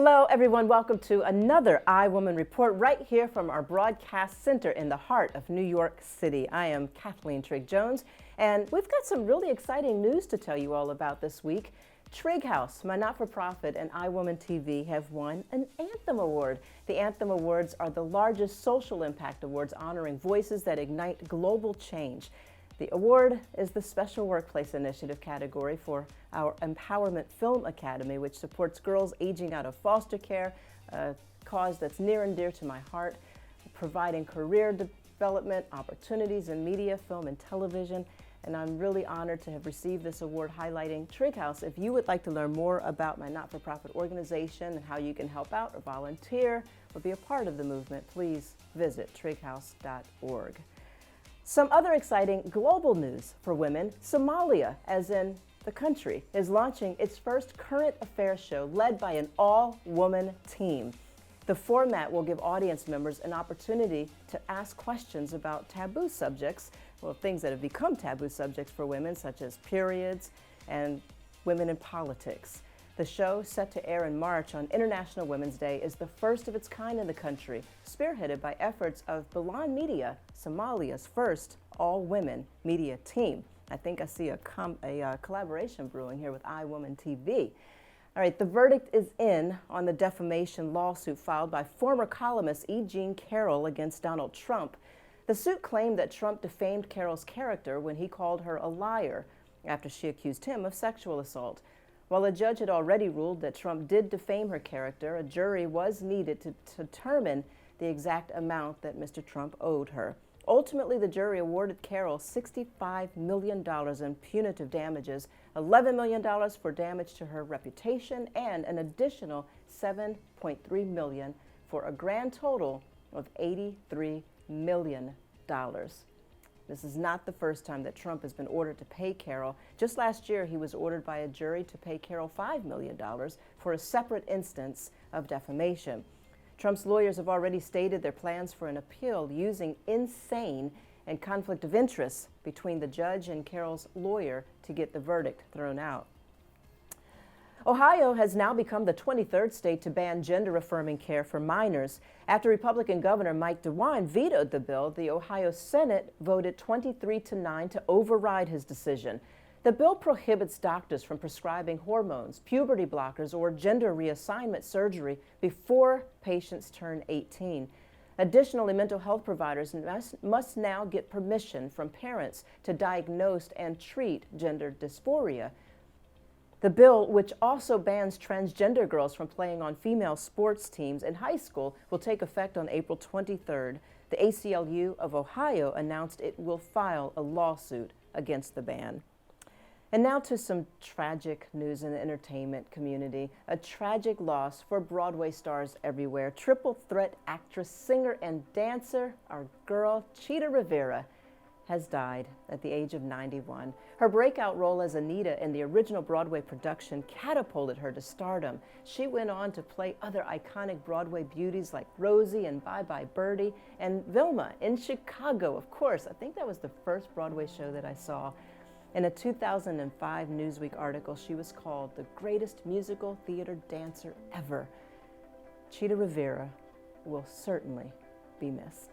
Hello, everyone. Welcome to another iWoman Report right here from our broadcast center in the heart of New York City. I am Cathleen Trigg-Jones, and we've got some really exciting news to tell you all about this week. Trigg House, my not-for-profit, and iWomanTV have won an Anthem Award. The Anthem Awards are the largest social impact awards honoring voices that ignite global change. The award is the Special Workplace Initiative category for our Empowerment Film Academy, which supports girls aging out of foster care, a cause that's near and dear to my heart, providing career development opportunities in media, film, and television. And I'm really honored to have received this award highlighting Trigg House. If you would like to learn more about my not-for-profit organization and how you can help out or volunteer or be a part of the movement, please visit trigghouse.org. Some other exciting global news for women. Somalia, as in the country, is launching its first current affairs show led by an all-woman team. The format will give audience members an opportunity to ask questions about taboo subjects, well, things that have become taboo subjects for women, such as periods and women in politics. The show, set to air in March on International Women's Day, is the first of its kind in the country, spearheaded by efforts of Balan Media, Somalia's first all-women media team. I think I see a collaboration brewing here with iWomanTV. All right, the verdict is in on the defamation lawsuit filed by former columnist E. Jean Carroll against Donald Trump. The suit claimed that Trump defamed Carroll's character when he called her a liar after she accused him of sexual assault. While a judge had already ruled that Trump did defame her character, a jury was needed to determine the exact amount that Mr. Trump owed her. Ultimately, the jury awarded Carroll $65 million in punitive damages, $11 million for damage to her reputation, and an additional $7.3 million for a grand total of $83 million. This is not the first time that Trump has been ordered to pay Carroll. Just last year, he was ordered by a jury to pay Carroll $5 million for a separate instance of defamation. Trump's lawyers have already stated their plans for an appeal using insane and conflict of interest between the judge and Carroll's lawyer to get the verdict thrown out. Ohio has now become the 23rd state to ban gender-affirming care for minors. After Republican Governor Mike DeWine vetoed the bill, the Ohio Senate voted 23-9 to override his decision. The bill prohibits doctors from prescribing hormones, puberty blockers, or gender reassignment surgery before patients turn 18. Additionally, mental health providers must now get permission from parents to diagnose and treat gender dysphoria. The bill, which also bans transgender girls from playing on female sports teams in high school, will take effect on April 23rd. The ACLU of Ohio announced it will file a lawsuit against the ban. And now to some tragic news in the entertainment community. A tragic loss for Broadway stars everywhere. Triple threat actress, singer, and dancer, our girl Chita Rivera, has died at the age of 91. Her breakout role as Anita in the original Broadway production catapulted her to stardom. She went on to play other iconic Broadway beauties like Rosie and Bye Bye Birdie and Vilma in Chicago, of course. I think that was the first Broadway show that I saw. In a 2005 Newsweek article, she was called the greatest musical theater dancer ever. Chita Rivera will certainly be missed.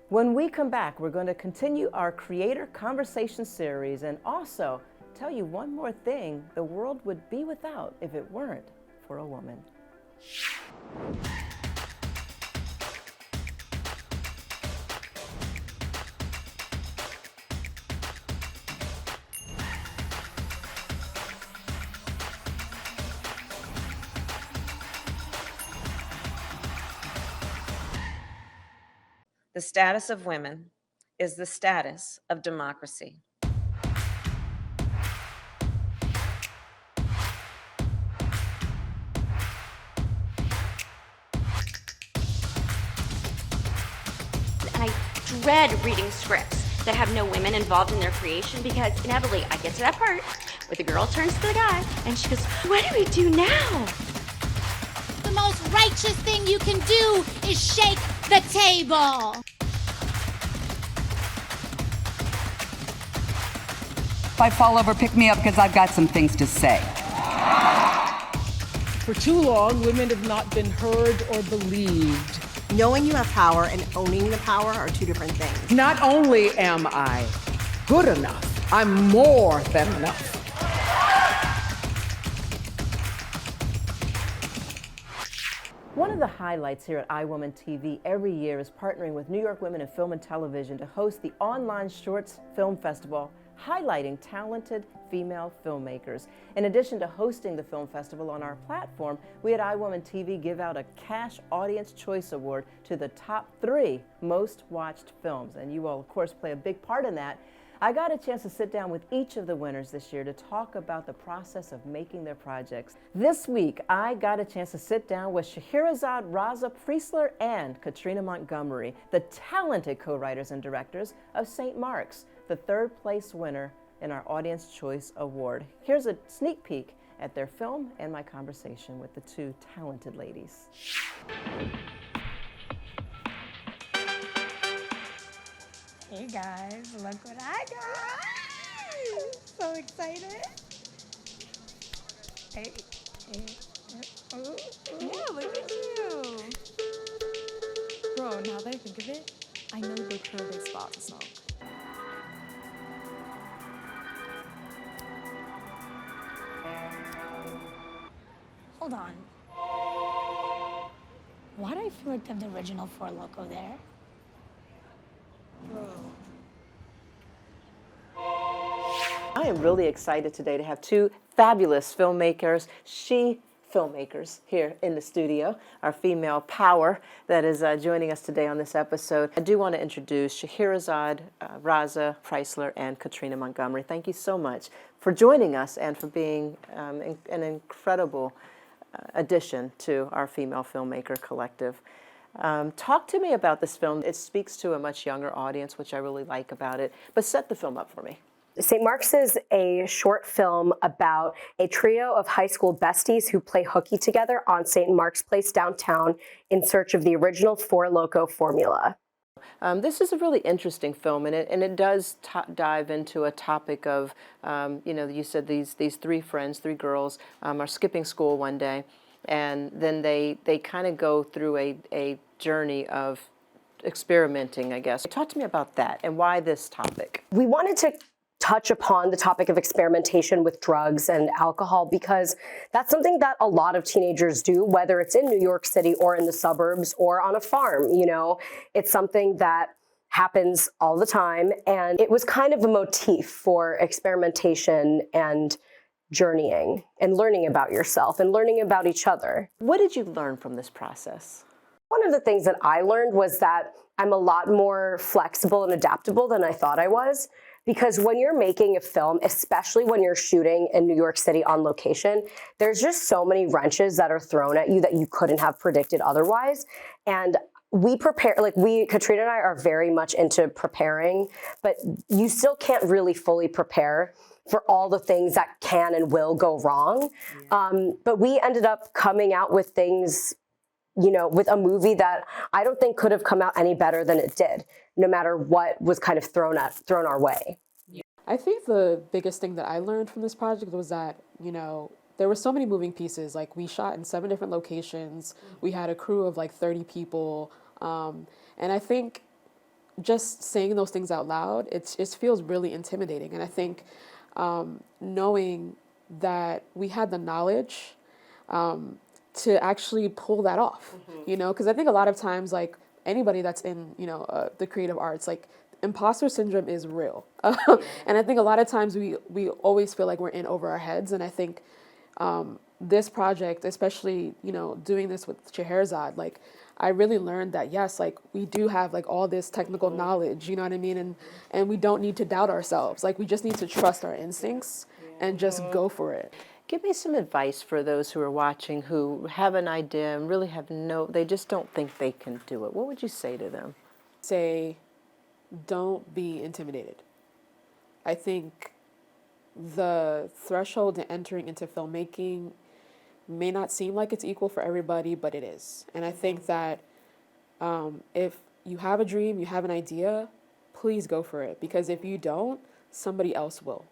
When we come back, we're going to continue our Creator Conversation series and also tell you one more thing the world would be without if it weren't for a woman. The status of women is the status of democracy. I dread reading scripts that have no women involved in their creation because inevitably I get to that part where the girl turns to the guy and she goes, "What do we do now?" The most righteous thing you can do is shake the table. If I fall over, pick me up because I've got some things to say. For too long, women have not been heard or believed. Knowing you have power and owning the power are two different things. Not only am I good enough, I'm more than enough. One of the highlights here at iWomanTV every year is partnering with New York Women in Film and Television to host the Online Shorts Film Festival, highlighting talented female filmmakers. In addition to hosting the film festival on our platform, we at iWomanTV give out a cash Audience Choice Award to the top 3 most watched films, and you all, of course, play a big part in that. I got a chance to sit down with each of the winners this year to talk about the process of making their projects. This week, I got a chance to sit down with Scheherazade Raza Priestler and Katrina Montgomery, the talented co-writers and directors of St. Mark's, the 3rd place winner in our Audience Choice Award. Here's a sneak peek at their film and my conversation with the 2 talented ladies. Hey guys, look what I got! So excited! Hey, ooh, ooh. Yeah, look at you! Bro, now that I think of it, I know the perfect spot to smoke. Hold on. Why do I feel like they have the original Four Loko there? Bro. I am really excited today to have 2 fabulous filmmakers, filmmakers here in the studio, our female power that is joining us today on this episode. I do want to introduce Scheherazade Raza Priestler and Katrina Montgomery. Thank you so much for joining us and for being an incredible addition to our female filmmaker collective. Talk to me about this film. It speaks to a much younger audience, which I really like about it, but set the film up for me. St. Mark's is a short film about a trio of high school besties who play hooky together on St. Mark's Place downtown in search of the original Four Loko formula. This is a really interesting film, and it does dive into a topic of, you said these 3 friends, 3 girls, are skipping school one day, and then they kind of go through a journey of experimenting, I guess. Talk to me about that and why this topic. We wanted to touch upon the topic of experimentation with drugs and alcohol because that's something that a lot of teenagers do, whether it's in New York City or in the suburbs or on a farm. It's something that happens all the time, and it was kind of a motif for experimentation and journeying and learning about yourself and learning about each other. What did you learn from this process? One of the things that I learned was that I'm a lot more flexible and adaptable than I thought I was. Because when you're making a film, especially when you're shooting in New York City on location, there's just so many wrenches that are thrown at you that you couldn't have predicted otherwise. And we prepare, Katrina and I are very much into preparing, but you still can't really fully prepare for all the things that can and will go wrong. Yeah. But we ended up coming out with things, with a movie that I don't think could have come out any better than it did, no matter what was kind of thrown our way. I think the biggest thing that I learned from this project was that, there were so many moving pieces. Like, we shot in 7 different locations. We had a crew of 30 people. And I think just saying those things out loud, it feels really intimidating. And I think knowing that we had the knowledge to actually pull that off, because I think a lot of times, anybody that's in, the creative arts, imposter syndrome is real. And I think a lot of times we always feel like we're in over our heads. And I think this project, especially, doing this with Scheherazade, I really learned that, yes, we do have all this technical knowledge, you know what I mean? And we don't need to doubt ourselves. We just need to trust our instincts and just go for it. Give me some advice for those who are watching who have an idea and really they just don't think they can do it. What would you say to them? Say, don't be intimidated. I think the threshold to entering into filmmaking may not seem like it's equal for everybody, but it is. And I think that if you have a dream, you have an idea, please go for it. Because if you don't, somebody else will.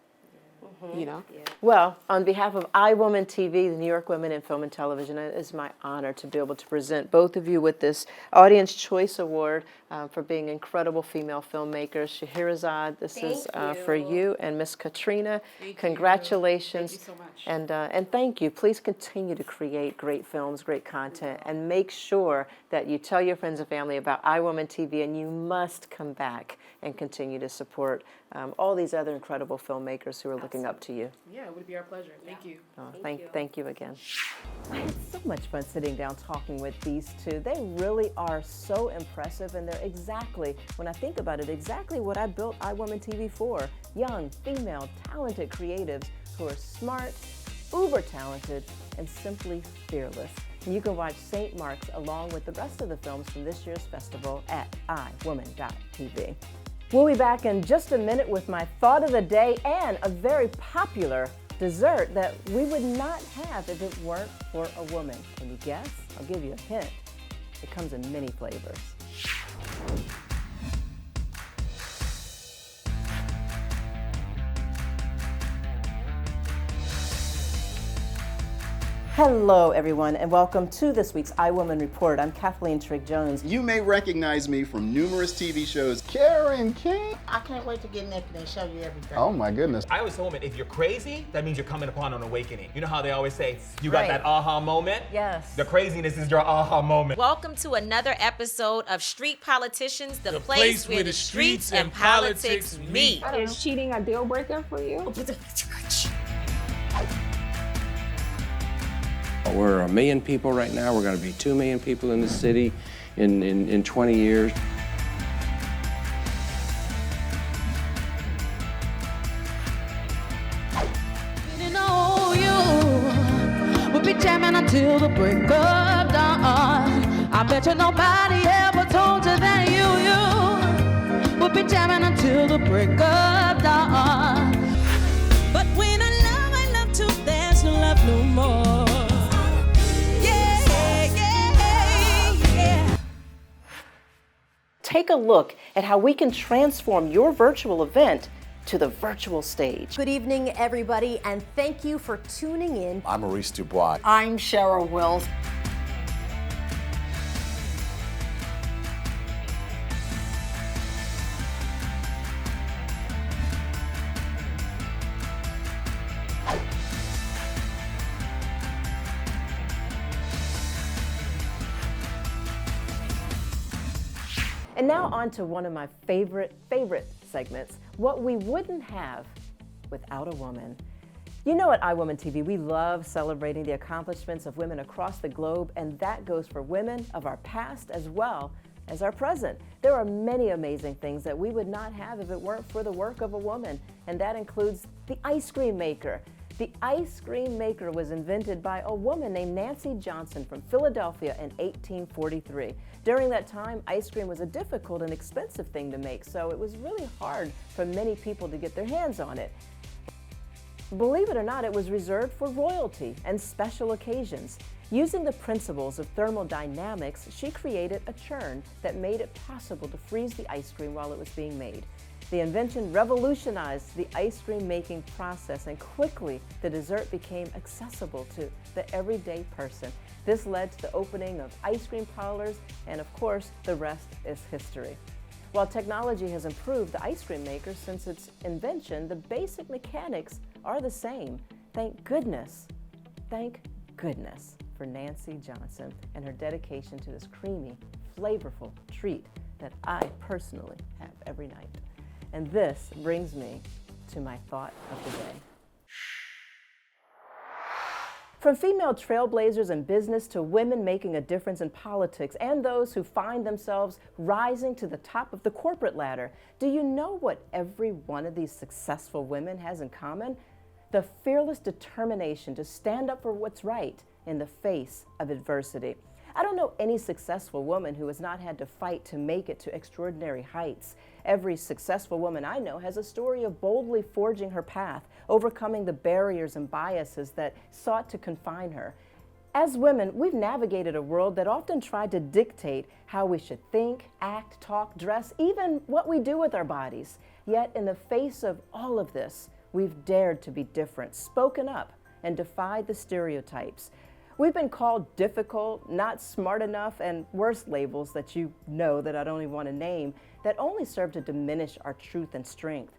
you know? Well, on behalf of iWomanTV, the New York Women in Film and Television, it is my honor to be able to present both of you with this Audience Choice Award for being incredible female filmmakers. Shahrazad, this is for you, and Miss Katrina, congratulations. Thank you so much. And thank you. Please continue to create great films, great content, and make sure that you tell your friends and family about iWomanTV, and you must come back and continue to support all these other incredible filmmakers who are looking up to you. Yeah, it would be our pleasure. Thank you. Thank you again. I had so much fun sitting down talking with these two. They really are so impressive, and they're exactly, when I think about it, exactly what I built iWomanTV for. Young, female, talented creatives who are smart, uber talented, and simply fearless. And you can watch St. Mark's along with the rest of the films from this year's festival at iWoman.tv. We'll be back in just a minute with my thought of the day and a very popular dessert that we would not have if it weren't for a woman. Can you guess? I'll give you a hint. It comes in many flavors. Hello, everyone, and welcome to this week's iWoman Report. I'm Cathleen Trigg-Jones. You may recognize me from numerous TV shows. Karen King. I can't wait to get naked and show you everything. Oh my goodness. I always tell women, if you're crazy, that means you're coming upon an awakening. You know how they always say, you got that aha moment? Yes. The craziness is your aha moment. Welcome to another episode of Street Politicians, the place where the streets and politics meet. Is cheating a deal breaker for you? We're 1 million people right now. We're going to be 2 million people in the city in 20 years. We'll be jamming until the break of dawn. I bet you nobody ever told you that you will be jamming until the break of dawn. But when I love too, there's no love no more. Take a look at how we can transform your virtual event to the virtual stage. Good evening, everybody, and thank you for tuning in. I'm Maurice Dubois. I'm Cheryl Wills. And now on to one of my favorite segments, what we wouldn't have without a woman. You know, at iWomanTV, we love celebrating the accomplishments of women across the globe, and that goes for women of our past as well as our present. There are many amazing things that we would not have if it weren't for the work of a woman, and that includes the ice cream maker. The ice cream maker was invented by a woman named Nancy Johnson from Philadelphia in 1843. During that time, ice cream was a difficult and expensive thing to make, so it was really hard for many people to get their hands on it. Believe it or not, it was reserved for royalty and special occasions. Using the principles of thermodynamics, she created a churn that made it possible to freeze the ice cream while it was being made. The invention revolutionized the ice cream making process, and quickly the dessert became accessible to the everyday person. This led to the opening of ice cream parlors, and of course, the rest is history. While technology has improved the ice cream maker since its invention, the basic mechanics are the same. Thank goodness for Nancy Johnson and her dedication to this creamy, flavorful treat that I personally have every night. And this brings me to my thought of the day. From female trailblazers in business to women making a difference in politics and those who find themselves rising to the top of the corporate ladder, do you know what every one of these successful women has in common? The fearless determination to stand up for what's right in the face of adversity. I don't know any successful woman who has not had to fight to make it to extraordinary heights. Every successful woman I know has a story of boldly forging her path, overcoming the barriers and biases that sought to confine her. As women, we've navigated a world that often tried to dictate how we should think, act, talk, dress, even what we do with our bodies. Yet in the face of all of this, We've dared to be different, spoken up, and defied the stereotypes. We've been called difficult, not smart enough, and worse labels that you know that I don't even want to name that only serve to diminish our truth and strength.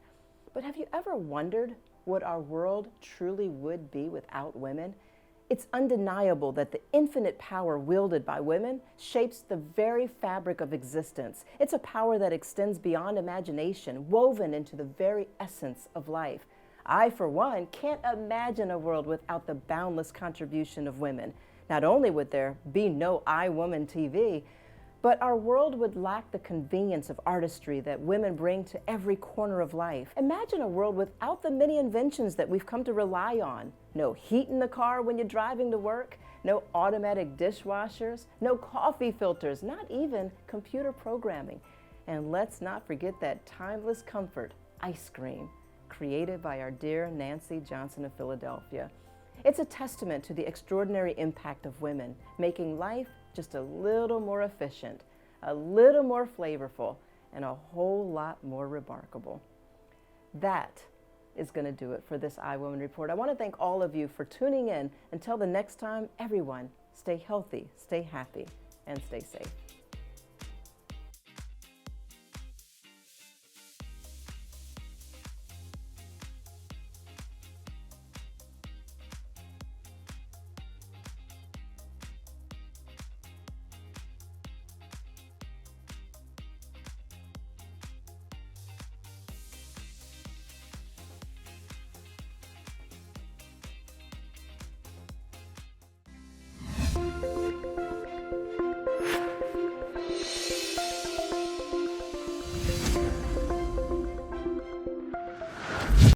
But have you ever wondered what our world truly would be without women? It's undeniable that the infinite power wielded by women shapes the very fabric of existence. It's a power that extends beyond imagination, woven into the very essence of life. I, for one, can't imagine a world without the boundless contribution of women. Not only would there be no iWomanTV, but our world would lack the convenience of artistry that women bring to every corner of life. Imagine a world without the many inventions that we've come to rely on. No heat in the car when you're driving to work, no automatic dishwashers, no coffee filters, not even computer programming. And let's not forget that timeless comfort, ice cream, created by our dear Nancy Johnson of Philadelphia. It's a testament to the extraordinary impact of women, making life just a little more efficient, a little more flavorful, and a whole lot more remarkable. That is going to do it for this iWoman Report. I want to thank all of you for tuning in. Until the next time, everyone, stay healthy, stay happy, and stay safe.